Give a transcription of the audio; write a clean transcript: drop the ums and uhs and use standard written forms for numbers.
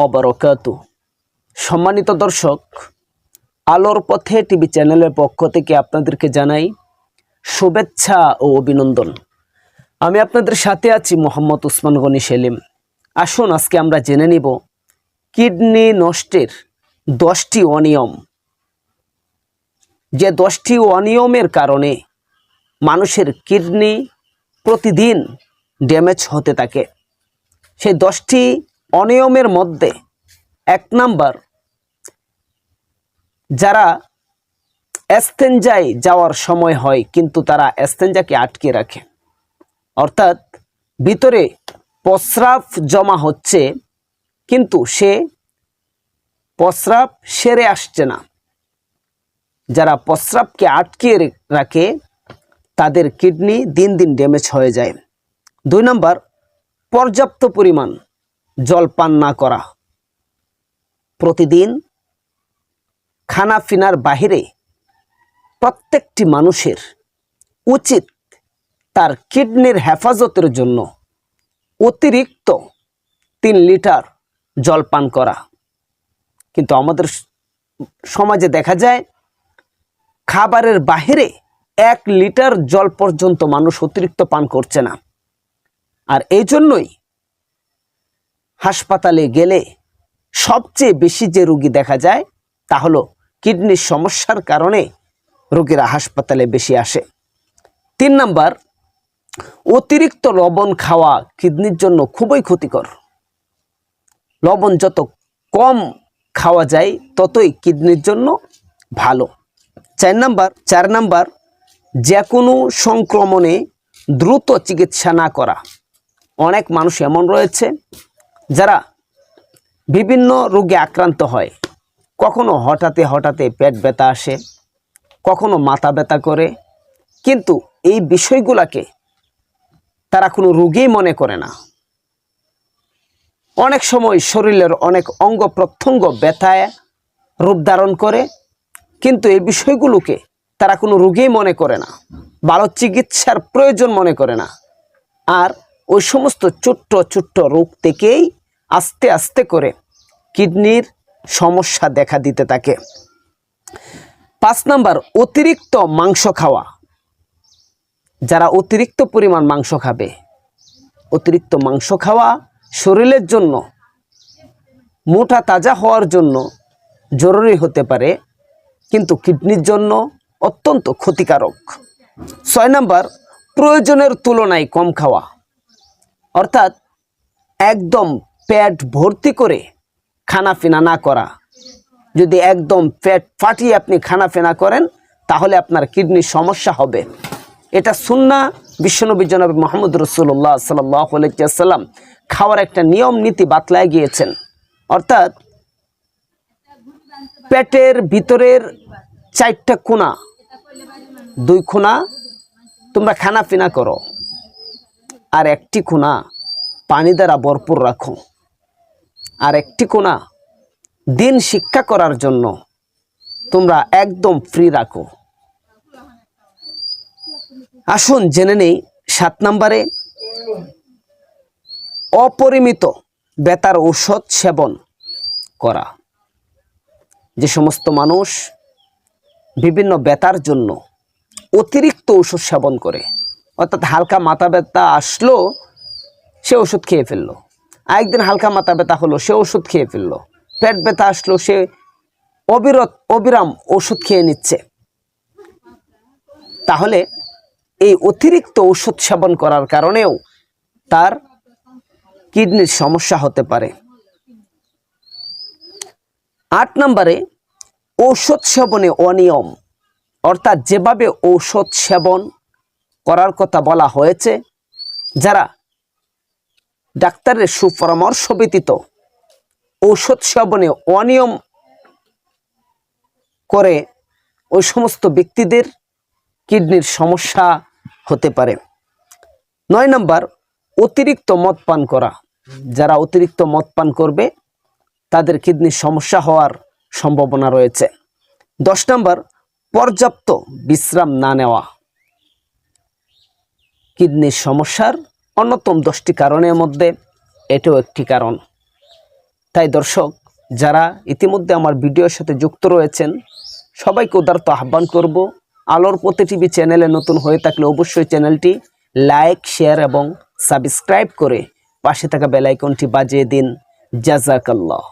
অবরকাতু। সম্মানিত দর্শক, আলোর পথে টিভি চ্যানেলের পক্ষ থেকে আপনাদেরকে জানাই শুভেচ্ছা ও অভিনন্দন। আমি আপনাদের সাথে আছি মোহাম্মদ উসমান গনি সেলিম। আসুন আজকে আমরা জেনে নিব কিডনি নষ্টের 10টি অনিয়ম, যে 10টি অনিয়মের কারণে মানুষের কিডনি প্রতিদিন ড্যামেজ হতে থাকে। সেই 10টি অনিয়মের মধ্যে 1 নাম্বার, যারা এস্তেঞ্জায় যাওয়ার সময় হয় কিন্তু তারা এস্তেঞ্জাকে আটকে রাখে, অর্থাৎ ভিতরে প্রস্রাব জমা হচ্ছে কিন্তু সে প্রস্রাব সেরে আসছে না। যারা প্রস্রাবকে আটকে রাখে তাদের কিডনি দিন দিন ড্যামেজ হয়ে যায়। 2 নাম্বার, পর্যাপ্ত পরিমাণ জল পান না করা। প্রতিদিন খানা পিনার বাহিরে প্রত্যেকটি মানুষের উচিত তার কিডনির হেফাজতের জন্য অতিরিক্ত 3 লিটার জল পান করা। কিন্তু আমাদের সমাজে দেখা যায় খাবারের বাহিরে 1 লিটার জল পর্যন্ত মানুষ অতিরিক্ত পান করছে না। আর এই জন্যই হাসপাতালে গেলে সবচেয়ে বেশি যে রোগী দেখা যায় তা হলো কিডনির সমস্যার কারণে রোগীরা হাসপাতালে বেশি আসে। 3 নাম্বার, অতিরিক্ত লবণ খাওয়া কিডনির জন্য খুবই ক্ষতিকর। লবণ যত কম খাওয়া যায় ততই কিডনির জন্য ভালো। 4 নাম্বার, যে কোনো সংক্রমণে দ্রুত চিকিৎসা না করা। অনেক মানুষ এমন রয়েছে যারা বিভিন্ন রোগে আক্রান্ত হয়। কখনো হঠাৎ পেট ব্যথা আসে, কখনো মাথা ব্যথা করে, কিন্তু এই বিষয়গুলোকে তারা কোনো রোগই মনে করে না। অনেক সময় শরীরের অনেক অঙ্গ প্রত্যঙ্গ ব্যথায় রূপ ধারণ করে, কিন্তু এই বিষয়গুলোকে তারা কোনো রোগই মনে করে না, ভালো চিকিৎসার প্রয়োজন মনে করে না। আর ওই সমস্ত ছোট্ট ছোট্ট রোগ থেকেই আস্তে আস্তে করে কিডনির সমস্যা দেখা দিতে থাকে। 5 নাম্বার, অতিরিক্ত মাংস খাওয়া। যারা অতিরিক্ত পরিমাণ মাংস খাবে, অতিরিক্ত মাংস খাওয়া শরীরের জন্য মোটা তাজা হওয়ার জন্য জরুরি হতে পারে, কিন্তু কিডনির জন্য অত্যন্ত ক্ষতিকারক। 6 নাম্বার, প্রয়োজনের তুলনায় কম খাওয়া। অর্থাৎ একদম পেট ভর্তি করে খানাপিনা না করা। যদি একদম পেট ফাটিয়ে আপনি খানাপিনা করেন তাহলে আপনার কিডনির সমস্যা হবে। এটা সুন্নাহ বিশ্বনবী জনাব মুহাম্মদ রাসূলুল্লাহ সাল্লাল্লাহু আলাইহি ওয়াসাল্লাম খাওয়ার একটা নিয়ম নীতি বাতলায় গিয়েছেন। অর্থাৎ পেটের ভিতরের 4টা কোণা, 2 কোণা তোমরা খানাপিনা করো, আর 1টি কোণা পানি দ্বারা ভরপুর রাখো, আর 1টি কোণা দিন শিক্ষা করার জন্য তোমরা একদম ফ্রি রাখো। আসুন জেনে নেই 7 নম্বরে, অপরিমিত ব্যথার ঔষধ সেবন করা। যে সমস্ত মানুষ বিভিন্ন ব্যথার জন্য অতিরিক্ত ওষুধ সেবন করে, অর্থাৎ হালকা মাথা ব্যথা আসলো সে ওষুধ খেয়ে ফেললো, আরেকদিন হালকা মাথা ব্যথা হলো সে ওষুধ খেয়ে ফেললো, পেট ব্যথা আসলো সে অবিরাম ওষুধ খেয়ে নিচ্ছে, তাহলে এই অতিরিক্ত ওষুধ সেবন করার কারণেও তার কিডনির সমস্যা হতে পারে। 8 নম্বরে, ঔষধ সেবনে অনিয়ম। অর্থাৎ যেভাবে ঔষধ সেবন করার কথা বলা হয়েছে, যারা ডাক্তারের সুপরামর্শ ব্যতীত ঔষধ সেবনে অনিয়ম করে ওই সমস্ত ব্যক্তিদের কিডনির সমস্যা হতে পারে। 9 নম্বর, অতিরিক্ত মদ পান করা। যারা অতিরিক্ত মদ পান করবে তাদের কিডনির সমস্যা হওয়ার সম্ভাবনা রয়েছে। 10 নম্বর, পর্যাপ্ত বিশ্রাম না নেওয়া। কিডনির সমস্যার অন্যতম 10টি কারণের মধ্যে এটাও একটি কারণ। তাই দর্শক, যারা ইতিমধ্যে আমার ভিডিওর সাথে যুক্ত রয়েছেন সবাইকে উদারত আহ্বান করব, আলোর পথে টিভি চ্যানেলে নতুন হয়ে থাকলে অবশ্যই চ্যানেলটি লাইক, শেয়ার এবং সাবস্ক্রাইব করে পাশে থাকা বেল আইকনটি বাজিয়ে দিন। জাযাকাল্লাহ।